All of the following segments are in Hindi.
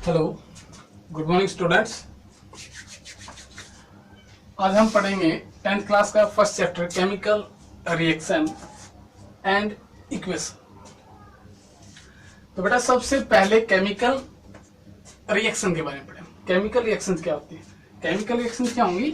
Hello, good morning students. आज हम पढ़ेंगे 10th क्लास का first chapter chemical reaction and equation. तो बेटा सबसे पहले केमिकल रिएक्शन के बारे में पढ़ें। केमिकल रिएक्शन क्या होती है? केमिकल रिएक्शन क्या होंगी?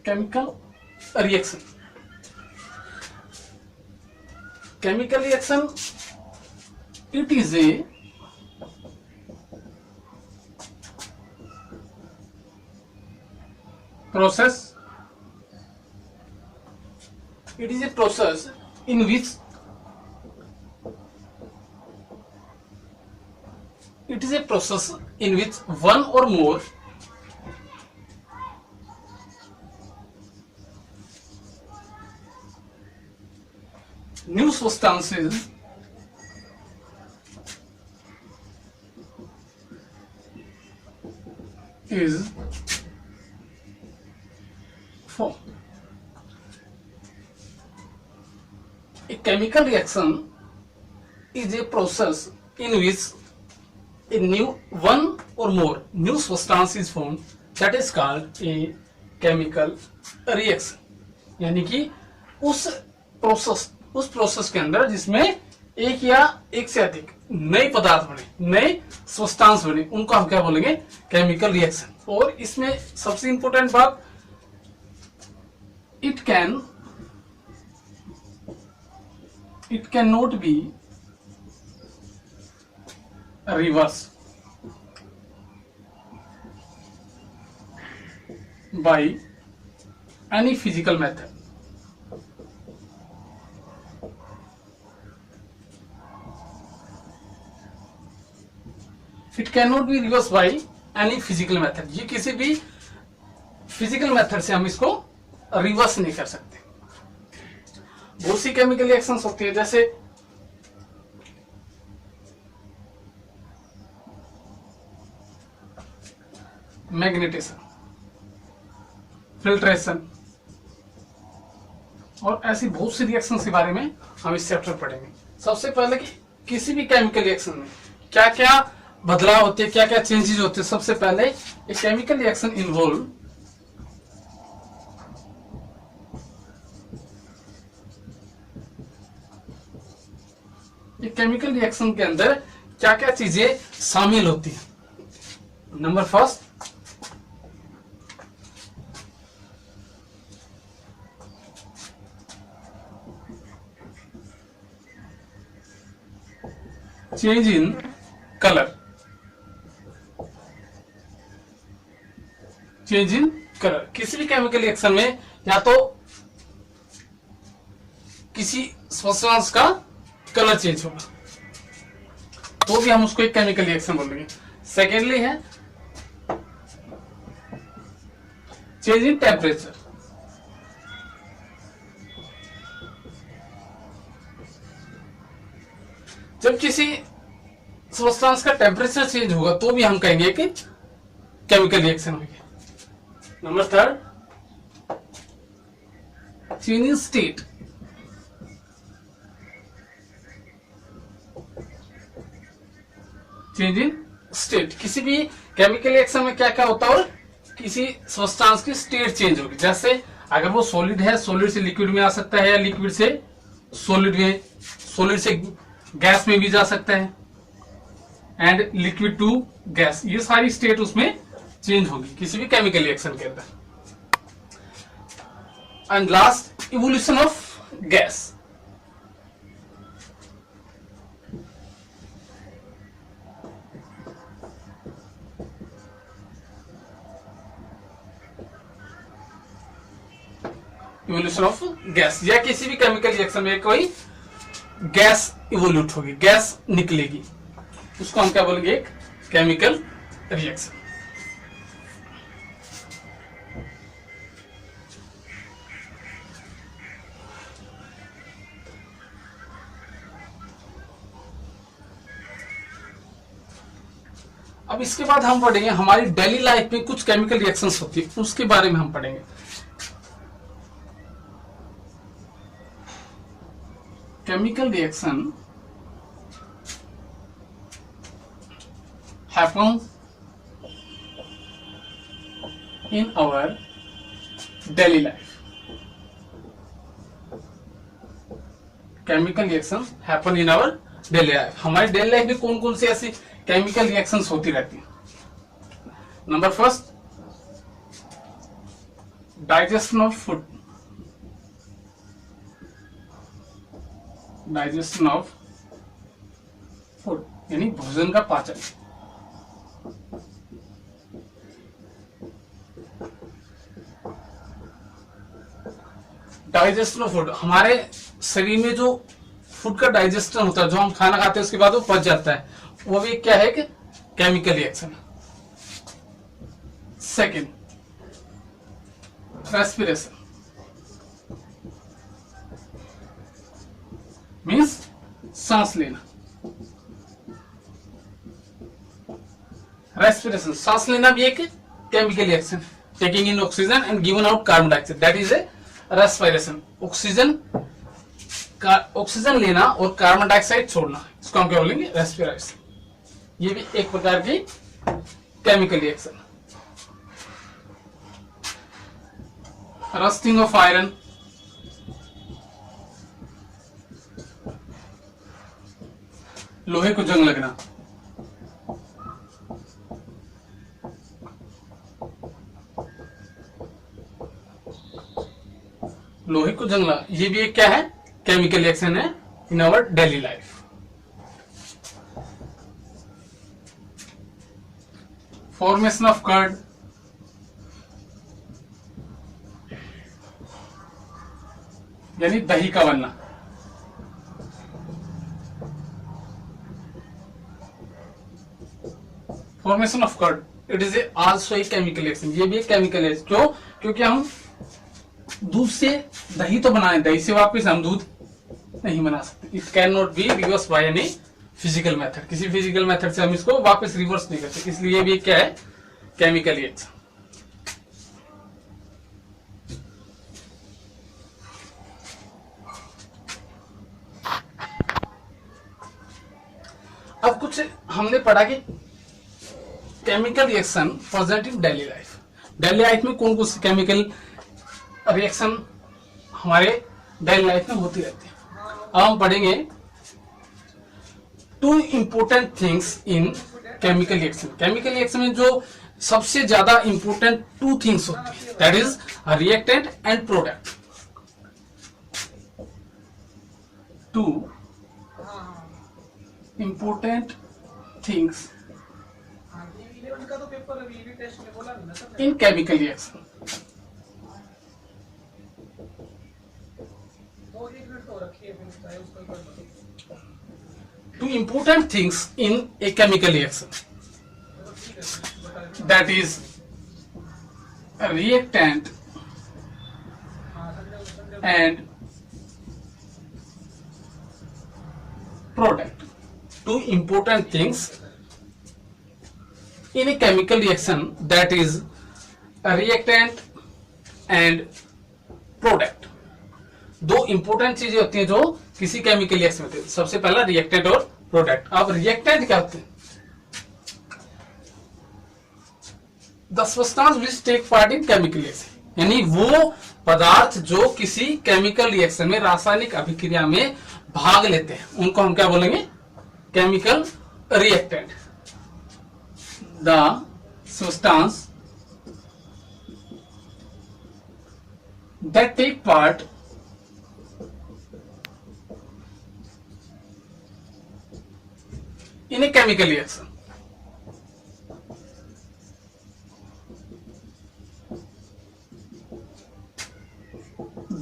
Chemical reaction chemical reaction, it is a process in which one or more new substances is formed. A chemical reaction is a process in which one or more new substance is formed, that is called a chemical reaction. यानी कि उस प्रोसेस के अंदर जिसमें एक या एक से अधिक नए पदार्थ बने, नए सब्सटेंस बने, उनको हम क्या बोलेंगे? Chemical reaction. और इसमें सबसे इंपॉर्टेंट बात, it can not be reverse by any physical method. It can not be reverse by any physical method. ये किसी भी फिजिकल मेथड से हम इसको रिवर्स नहीं कर सकते। बहुत सी केमिकल रिएक्शंस होती है, जैसे मैग्नेटिज्म, फिल्ट्रेशन और ऐसी बहुत सी रिएक्शंस के बारे में हम इस चैप्टर पढ़ेंगे। सबसे पहले कि किसी भी केमिकल रिएक्शन में क्या क्या बदलाव होते हैं, क्या क्या चेंजेस होते हैं। सबसे पहले एक केमिकल रिएक्शन इन्वॉल्व एक केमिकल रिएक्शन के अंदर क्या क्या चीजें शामिल होती हैं। Number first, change in colour. Change in colour किसी भी केमिकल रिएक्शन में या तो किसी सब्सटेंस का कलर चेंज होगा तो भी हम उसको एक केमिकल रिएक्शन बोलेंगे। सेकेंडली है चेंज इन टेम्परेचर। जब किसी सब्सटेंस का टेम्परेचर चेंज होगा तो भी हम कहेंगे कि केमिकल रिएक्शन होगी। Number third, change in state. Change in state किसी भी केमिकल रिएक्शन में क्या क्या होता है, और किसी सब्सटेंस की स्टेट चेंज होगी। जैसे अगर वो सॉलिड है, सॉलिड से लिक्विड में आ सकता है, या लिक्विड से सॉलिड में, सॉलिड से गैस में भी जा सकता है, एंड लिक्विड टू गैस। ये सारी स्टेट उसमें चेंज होगी किसी भी केमिकल रिएक्शन के अंदर। And last, evolution of gas. Evolution of gas, या किसी भी केमिकल रिएक्शन में कोई गैस इवोल्यूट होगी, गैस निकलेगी, उसको हम क्या बोलेंगे? एक केमिकल रिएक्शन। अब इसके बाद हम पढ़ेंगे हमारी डेली लाइफ में कुछ केमिकल रिएक्शंस होती है, उसके बारे में हम पढ़ेंगे। chemical reaction happens in our daily life. Chemical reaction happen in our daily life. हमारे डेली लाइफ में कौन कौन सी ऐसी केमिकल रिएक्शंस होती रहती हैं? Number first, digestion of food. Digestion of food यानी भोजन का पाचन. डाइजेशन ऑफ फूड, हमारे शरीर में जो फूड का डाइजेशन होता है, जो हम खाना खाते हैं उसके बाद वो पच जाता है, वो भी क्या है कि chemical reaction. Second, respiration means सांस लेना. रेस्पिरेशन सांस लेना भी एक chemical reaction. Taking in oxygen and given out carbon dioxide, that is a respiration. Oxygen लेना और कार्बन डाइऑक्साइड छोड़ना, इसको हम क्या बोलेंगे? रेस्पिरेशन. ये भी एक प्रकार की chemical reaction. Rusting of iron, लोहे को जंग लगना. लोहे को जंग लगा, ये भी एक क्या है? केमिकल रिएक्शन है in our daily life. Formation of curd, यानी दही का बनना. Formation of curd, it is also a chemical reaction. ये भी एक केमिकल रिएक्शन. क्यों? क्योंकि हम दूध से दही तो बनाए, दही से वापस हम दूध नहीं बना सकते. It can not be reverse by any physical method. किसी फिजिकल मेथड से हम इसको वापस रिवर्स नहीं करते. इसलिए ये भी क्या है? Chemical reaction. अब कुछ हमने पढ़ा कि chemical reaction present in daily life. Daily life में कौन कौन सी केमिकल रिएक्शन हमारे डेली लाइफ में होती रहती है. अब हम पढ़ेंगे two important things in chemical reaction. Chemical reaction में जो सबसे ज्यादा इंपोर्टेंट टू थिंग्स होती है, that is reactant and product. Two important things in chemical reaction. Two important things in a chemical reaction, that is a reactant and product. Two important things in a chemical reaction, that is a reactant and product. दो इंपोर्टेंट चीजें होती हैं जो किसी केमिकल रिएक्शन में होती है. सबसे पहला रिएक्टेंट और प्रोडक्ट. अब रिएक्टेंट क्या होते हैं? The substance which take part in chemical reaction, यानी वो पदार्थ जो किसी केमिकल रिएक्शन में, रासायनिक अभिक्रिया में भाग लेते हैं, उनको हम क्या बोलेंगे? Chemical reactant. The substance that take part in a chemical reaction.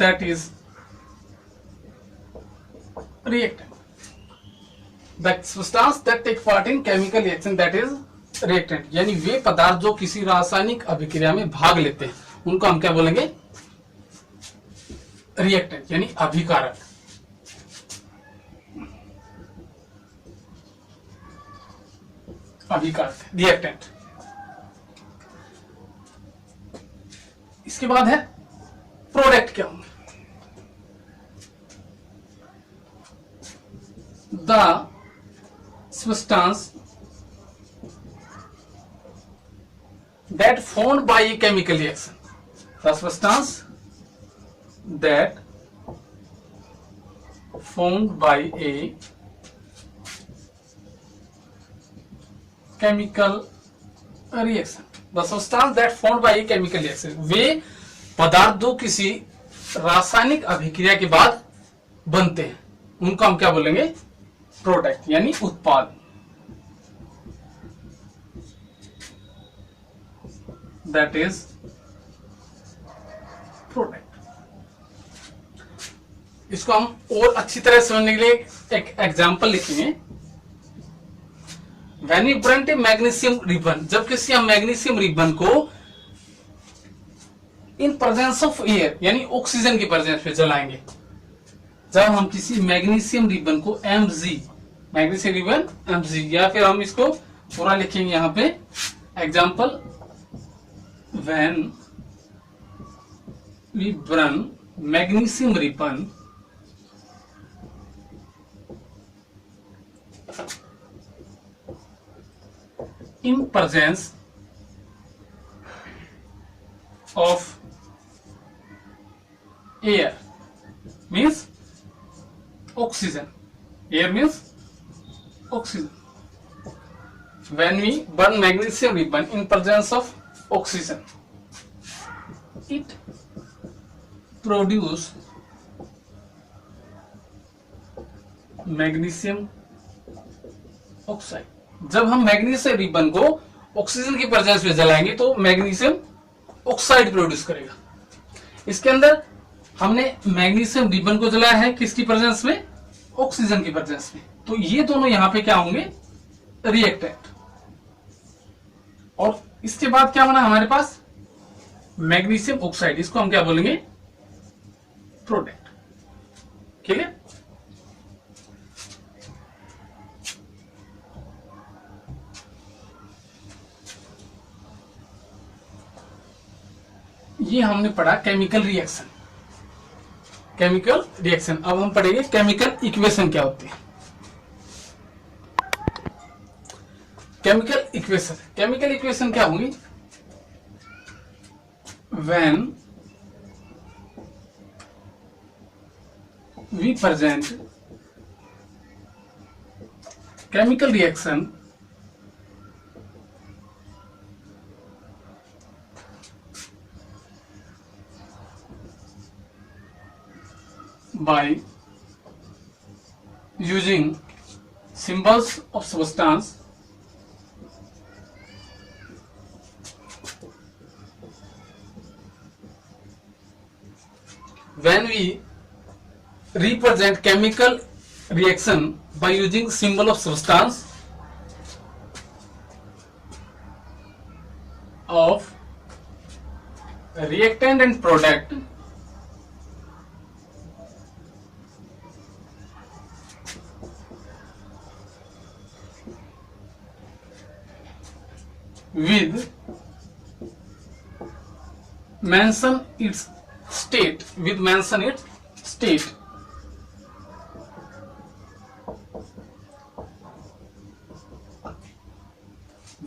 That is reactant. The substance that take part in chemical reaction, that is reactant. यानी वे पदार्थ जो किसी रासायनिक अभिक्रिया में भाग लेते हैं, उनको हम क्या बोलेंगे? रिएक्टेंट, यानी अभिकारक. अभिकारक, रिएक्टेंट. इसके बाद है प्रोडक्ट. क्या होंगे? the substance that formed by a chemical reaction. The substance that formed by a chemical reaction. The substance that formed by a chemical reaction. वे पदार्थ जो किसी रासायनिक अभिक्रिया के बाद बनते हैं उनको हम क्या बोलेंगे? प्रोडक्ट यानी उत्पाद. That is product. इसको हम और अच्छी तरह समझने के लिए एक एग्जांपल लिखेंगे. When we burn a magnesium ribbon, जब किसी हम मैग्नीशियम रिबन को इन प्रेजेंस ऑफ एयर यानी ऑक्सीजन की प्रेजेंस में जलाएंगे. जब हम किसी मैग्नीशियम रिबन को Mg, मैग्नीशियम रिबन Mg, या फिर हम इसको पूरा लिखेंगे यहां पे example. When we burn magnesium ribbon in presence of air means oxygen. Air means oxygen. When we burn magnesium ribbon in presence of oxygen, it produce magnesium oxide. जब हम मैग्नीशियम रिबन को ऑक्सीजन की प्रेजेंस में जलाएंगे तो मैग्नीशियम ऑक्साइड प्रोड्यूस करेगा. इसके अंदर हमने मैग्नीशियम रिबन को जलाया है किसकी प्रेजेंस में? ऑक्सीजन की प्रेजेंस में. तो ये दोनों यहां पे क्या होंगे? रिएक्टेंट. और इसके बाद क्या बना हमारे पास? Magnesium oxide. इसको हम क्या बोलेंगे? प्रोडक्ट. ठीक है. ये हमने पढ़ा केमिकल रिएक्शन. Chemical reaction. अब हम पढ़ेंगे केमिकल इक्वेशन क्या होती है. Chemical equation. केमिकल इक्वेशन क्या होंगी? When we present chemical reaction by using symbols of substance, when we represent chemical reaction by using symbol of substance of reactant and product, with mention its state, with mention its state.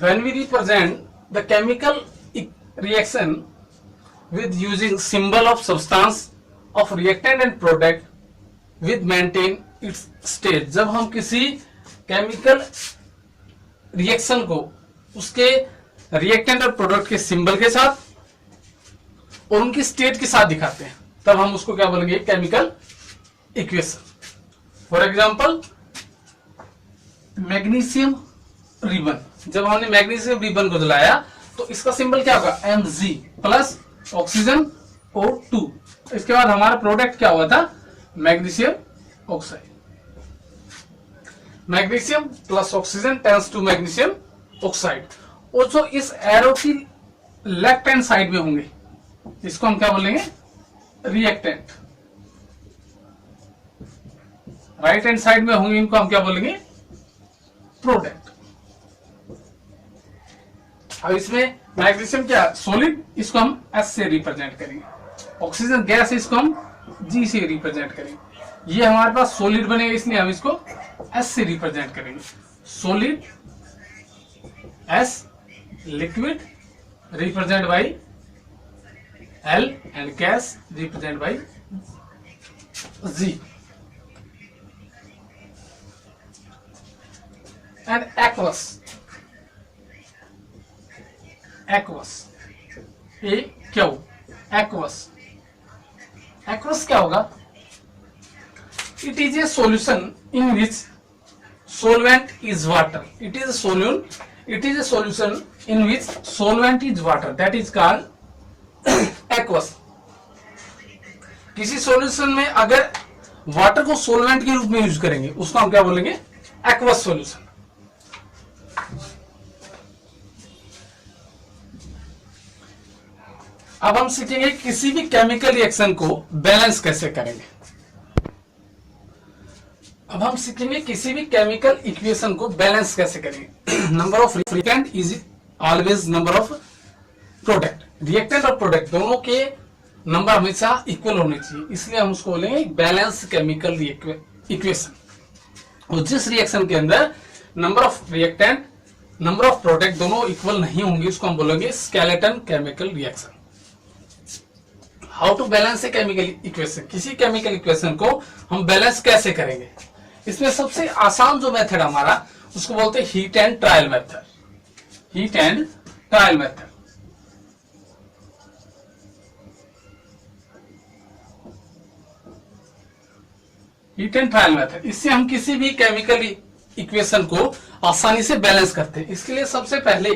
When we represent the chemical reaction with using symbol of substance of reactant and product with maintain its state, जब हम किसी केमिकल रिएक्शन को उसके रिएक्टेंट और प्रोडक्ट के सिंबल के साथ और उनकी स्टेट के साथ दिखाते हैं तब हम उसको क्या बोलेंगे? Chemical equation. For example magnesium ribbon. जब हमने मैग्नीशियम रिबन को जलाया तो इसका सिंबल क्या होगा? Mg plus oxygen O2. इसके बाद हमारा प्रोडक्ट क्या हुआ था? Magnesium oxide. Magnesium plus oxygen tense to magnesium oxide. और जो इस एरो की लेफ्ट हैंड साइड में होंगे इसको हम क्या बोलेंगे? रिएक्टेंट. राइट हैंड साइड में होंगे इनको हम क्या बोलेंगे? प्रोडक्ट. अब इसमें मैग्नीशियम क्या? सॉलिड. इसको हम S से रिप्रेजेंट करेंगे. ऑक्सीजन गैस, इसको हम G से रिप्रेजेंट करेंगे. ये हमारे पास सॉलिड बनेगा इसलिए हम इसको एस से रिप्रेजेंट करेंगे, solid S, liquid represent by L and gas represent by G. And aqueous, aqueous A Q, aqueous, aqueous क्या होगा? It is a solution in which solvent is water. It is a solution in which solvent is water, that is called aqueous. किसी सॉल्यूशन में अगर वाटर को सोलवेंट के रूप में यूज करेंगे उसको हम क्या बोलेंगे? Aqueous solution. अब हम सीखेंगे किसी भी केमिकल रिएक्शन को बैलेंस कैसे करेंगे। अब हम सीखेंगे किसी भी केमिकल इक्वेशन को बैलेंस कैसे करेंगे। Number of reactant is always number of product. Reactant और प्रोडक्ट दोनों के नंबर हमेशा इक्वल होने चाहिए, इसलिए हम उसको बोलेंगे बैलेंस केमिकल इक्वेशन। और जिस रिएक्शन के अंदर number of reactant number of product दोनों इक्वल नहीं होंगे उसको हम बोलेंगे skeleton chemical reaction. How to balance a chemical equation, किसी केमिकल इक्वेशन को हम बैलेंस कैसे करेंगे? इसमें सबसे आसान जो मेथड हमारा उसको बोलते हैं heat and trial method. Heat and trial method. Heat and trial method, इससे हम किसी भी केमिकल इक्वेशन को आसानी से बैलेंस करते हैं। इसके लिए सबसे पहले